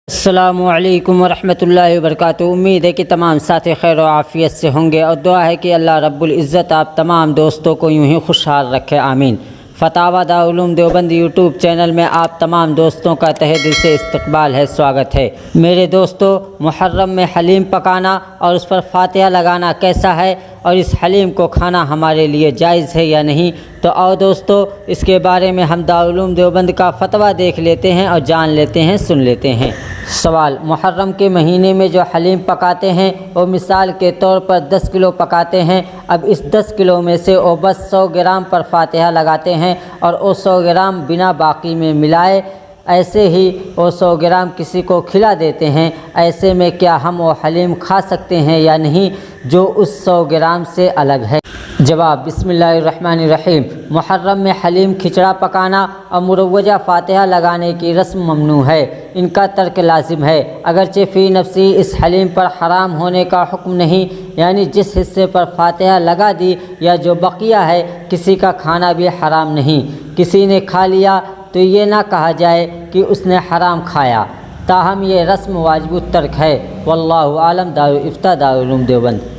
السلام علیکم ورحمۃ اللہ وبرکاتہ۔ امید ہے کہ تمام ساتھی خیر و عافیت سے ہوں گے اور دعا ہے کہ اللہ رب العزت آپ تمام دوستوں کو یوں ہی خوشحال رکھے، آمین۔ فتاوی دارالعلوم دیوبند یوٹیوب چینل میں آپ تمام دوستوں کا تہہ دل سے استقبال ہے، سواگت ہے۔ میرے دوستو، محرم میں حلیم پکانا اور اس پر فاتحہ لگانا کیسا ہے اور اس حلیم کو کھانا ہمارے لیے جائز ہے یا نہیں، تو آؤ دوستو اس کے بارے میں ہم دارالعلوم دیوبند کا فتویٰ دیکھ لیتے ہیں اور جان لیتے ہیں، سن لیتے ہیں۔ سوال: محرم کے مہینے میں جو حلیم پکاتے ہیں وہ مثال کے طور پر 10 کلو پکاتے ہیں۔ اب اس 10 کلو میں سے وہ بس 100 گرام پر فاتحہ لگاتے ہیں اور وہ 100 گرام بنا باقی میں ملائے، ایسے ہی وہ 100 گرام کسی کو کھلا دیتے ہیں۔ ایسے میں کیا ہم وہ حلیم کھا سکتے ہیں یا نہیں جو اس 100 گرام سے الگ ہے؟ جواب: بسم اللہ الرحمن الرحیم۔ محرم میں حلیم کھچڑا پکانا اور مروجہ فاتحہ لگانے کی رسم ممنوع ہے، ان کا ترک لازم ہے۔ اگرچہ فی نفسی اس حلیم پر حرام ہونے کا حکم نہیں، یعنی جس حصے پر فاتحہ لگا دی یا جو بقیہ ہے کسی کا کھانا بھی حرام نہیں۔ کسی نے کھا لیا تو یہ نہ کہا جائے کہ اس نے حرام کھایا، تاہم یہ رسم واجب الترک ہے۔ واللہ عالم۔ دارالفتہ دارالعلوم دیوبند۔